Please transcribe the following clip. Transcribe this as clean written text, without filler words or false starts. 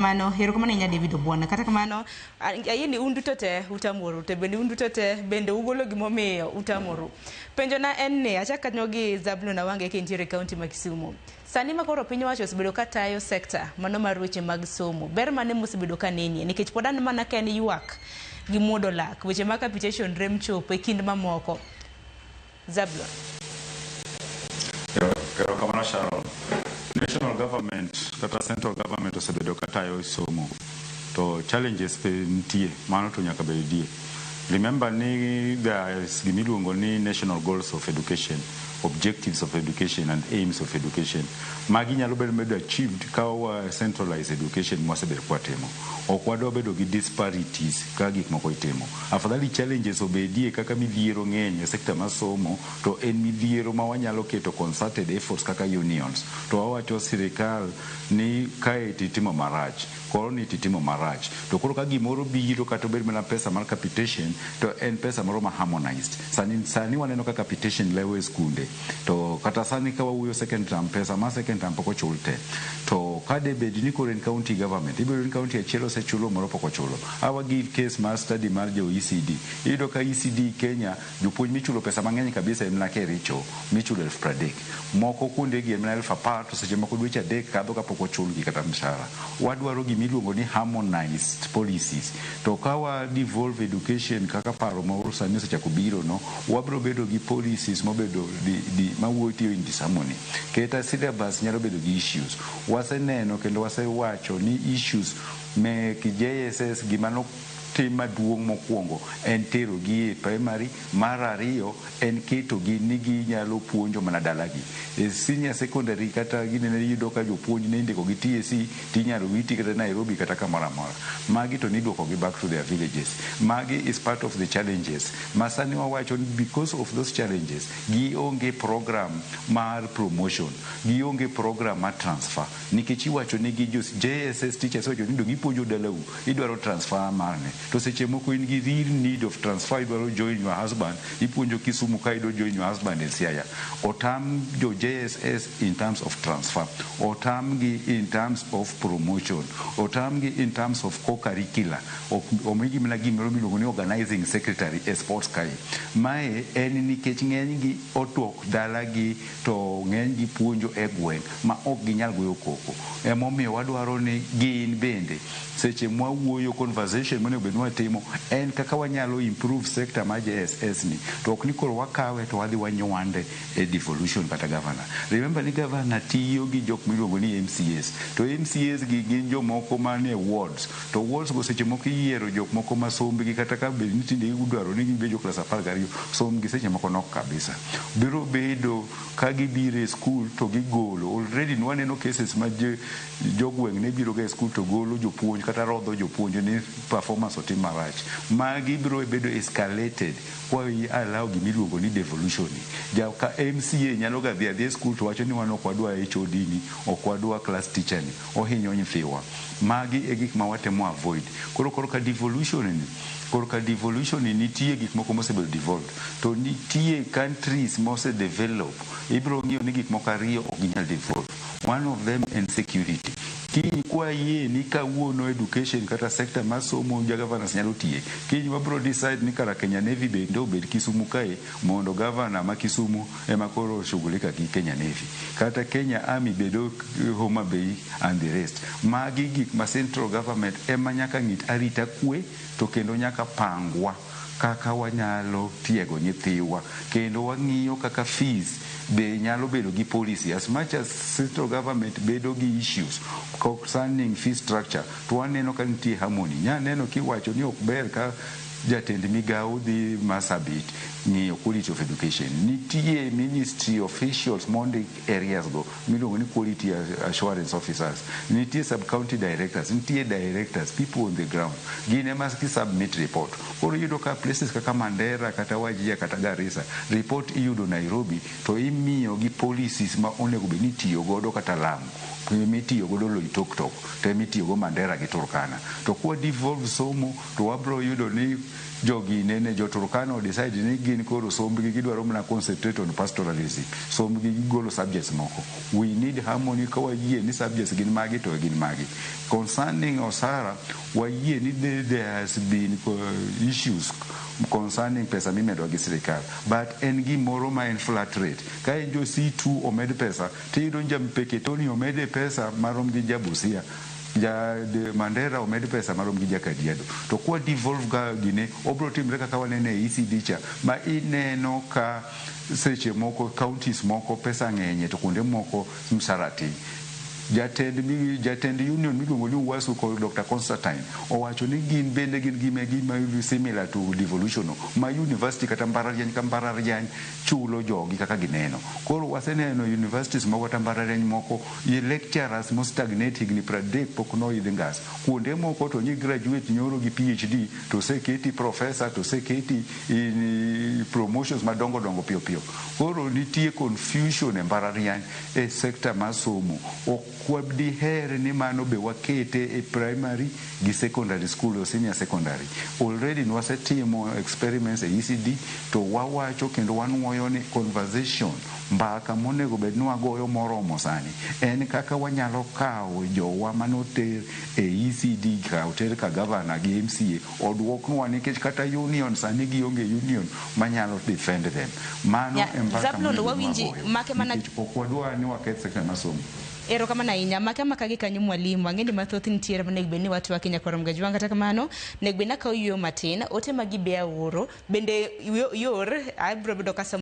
Mano hero kama nya David Obwana kata kamano ayini unduto te utamuru te bende unduto te bende ugolo gimomiyo utamuru penjo na en ni acha kanyogi Zablom Awange kentiere kaunti ma Kisumu sani makoro piny wacho osebedo ka tayo sekta mano mar weche mag somo ber mane mosebedo ka nenie nikech podan mana ken ywak gi muodo lak weche mag capitation rem chopo e kind mamoko Zablom kamano Sharon national government kata central government osebedo katayo somo to challenges pe nitie mano to nyaka bedie. Remember ni there is gimiluongo ni national goals of education, objectives of education and aims of education. Magi nyalo bedo achieved ka centralized education mwasebedo kwatemo. Okwadwa bedo gi disparities ka gik moko itimo. Afadhali challenges obedie kaka midhiero ng'eny e sekta mar somo to en midhiero ma wanyalo keto concerted efforts kaka unions. To wawacho sirikal ni kae titimo marach, koro ni titimo marach. To koro ka gimoro biro kata bedo mana pesa mar capitation to en pesa moro ma harmonized. Sani waneno ka capitation lewe skunde. To kata sani ka wawuyo second term pesa ma second term poko chulte. To kade bedi ni kore en county government. Ibiro en county achielo se chulo moro poko chulo. Awa give case mar study mar jo ECD. Ido ka ECD Kenya jopuonj michulo pesa mang'eny kabisa en na Kericho michulo 30,000. Moko kunde gi en 10,000 to seche moko dweche 3 kadho ka poko chulgi kata mshahara. Wadwaro gimiluongo ni harmonized policies. To kawa devolve education kaka paro ma sani osechako biro no wabro bedo gi policies mobedo di mawuotio in disharmony. Keta syllabus nyalo bedo gi issues. Waseneno kendo wasewacho ni issues me JSS gimano tim maduong' mokwongo en tero gi e primary, mar ariyo en keto gi ni ginyalo puonjo mana dalagi. E senior secondary kata ginene yudo ka jopuonj ne indiko gi TSC tinyalo witi kata Nairobi kata kamoro amora. Magi to niduoko gi back to their villages. Magi is part of the challenges. Masani wawacho because of those challenges gi onge program mar promotion, gi onge program mar transfer. Nikech iwacho ni gi JSS teachers wacho ni gipuonjo dalau idwaro transfer marne. To seche moko in gi real need of transfer idwaro join your husband ipuonjo Kisumu ka idwaro join your husband in Siaya. Otam jo JSS in terms of transfer, otam gi in terms of promotion, otam gi in terms of co-curricular, omigi mana gimoro miluongo ni organizing secretary e sports kai. Mae en nikech ng'eny gi otuok dalagi to ng'eny gi puonjo e gweng' ma ok ginyal goyo koko. Emomiyo wadwaro ni gin bende seche mwawuoyo conversation mane obedo watimo en kaka wanyalo improve sector ma JSS ni to ok ni koro wakawe to wadhi wanywande e devolution kata governor. Remember ni governor tiyo gi jok miluongo ni MCAs to MCAs gi gin jomoko mane wards to wards go seche moko yiero jok moko ma sombgi kata ka bed ni tinde gidwaro ni gibedo klas 12 sombgi seche moko nok kabisa. Biro bedo ka gibiro e school to gigolo already waneno cases ma jogweng' ne biro ga e school to golo jopuonj kata rodho jopuonj ni performance otim marach. Magi biro bedo escalated kwa allow gimiluongo ni devolution. Ja ka MCA nyalo ga dhi school to wacho ni wan ok wadwa HOD ni, ok wadwa class teacher ni, ohinyo nyithiwa. Magi e gik ma watemo avoid. Koro ka devolution ni korka devolution nitie gik moko mosebedo devolved to nitie countries mose develop ibro ng'iyo ni gik moko ariyo ok ginyal devolve. One of them and security. Kiny kwa yie ni kawuono education kata sector mar somo governors nyalo tiye. Kiny wabro decide ni kara Kenya Navy bende obed Kisumu kae mondo governor ma Kisumu ema koro shughulika gi Kenya Navy. Kata Kenya Army bedo Homa Bay and the rest. Magi gik ma central government ema nyaka ng'it arita kwe to kendo nyaka pangwa kaka wanyalo tiego nyithiwa kendo wang'iyo kaka fees be nyalo bedo gi policy. As much as central government bedo gi issues concerning fee structure to waneno ka nitie harmony. Nyaneno kiwacho ni ok ber ka jatend migao dhi Masabit ng'iyo quality of education. Nitie ministry officials monday areas go miluongo ni quality assurance officers. Nitie sub-county directors, nitie directors, people on the ground. Gin ema submit report. Koro yudo ka places kaka Mandera kata Wajir kata Garissa report iyudo Nairobi to imiyo gi policies ma onego bed ni tiyo godo kata Lamu. Mitiyo godo Loitoktok to mitiyo go Mandera gi Turkana. To kwa devolve somo to wabro yudo ni jogi nene joturkano decide ni gin koro sombgi gidwaro mana concentrate on pastoralism, sombgi gigolo subjects moko. We need harmony ka wayie ni subjects gin magi to gin magi. Concerning Osara, wayie ni there has been issues concerning pesa mimedo gi sirikal, but en gimoro ma en flat rate. Ka en jo C2 omed pesa, tiyudo Jampeketoni omede pesa marom gi Jabusia, de Mandera omed pesa marom gi Jakadiado. To kwa devolve ga gine obro timre kaka wanene ECD cha ma ineno ka seche moko counties moko pesa ng'enye to kunde moko msarati. Jatend union miluongo ni Uwasu kod Dr. Constantine owacho ni gin bende gin gima similar to devolution ma university kata mbalariany ka mbalariany chulo jogi kaka gineno. Koro waseneno universities moko kata mbalariany moko ye lecturers mo stagnate higni 30 pok noidh ngas. Kuonde moko to ni graduate nyoro gi PhD to seketi professor to seketi in promotions madongo dongo piyo piyo. Koro nitie confusion e mbalariany e sector masomo. Kwabdi here ni mano be wakete e primary gi secondary school o senior secondary. Already nwasetimo experiments e ECD to wawacho kendo wanuoyo ni conversation mbaka monego bed ni wagoyo moromo sani en kaka wanyalo kawo jowa manoter e ECD ka oter ka governor gi MCA odwoknwa nikech kata union sani gionge union manyalo defend them. Mano mbaka Zablom wawinji make mana pokwadwa ni waket sector masomo. Ero kama na inya maka gi kanyo mwalimu ang'eni mathoth nitiere manegbe ni watu wake nyakwaro mgajwanga kata kamano negbe na ka yo matin ote magi be aoro bende yor abro bedo kasa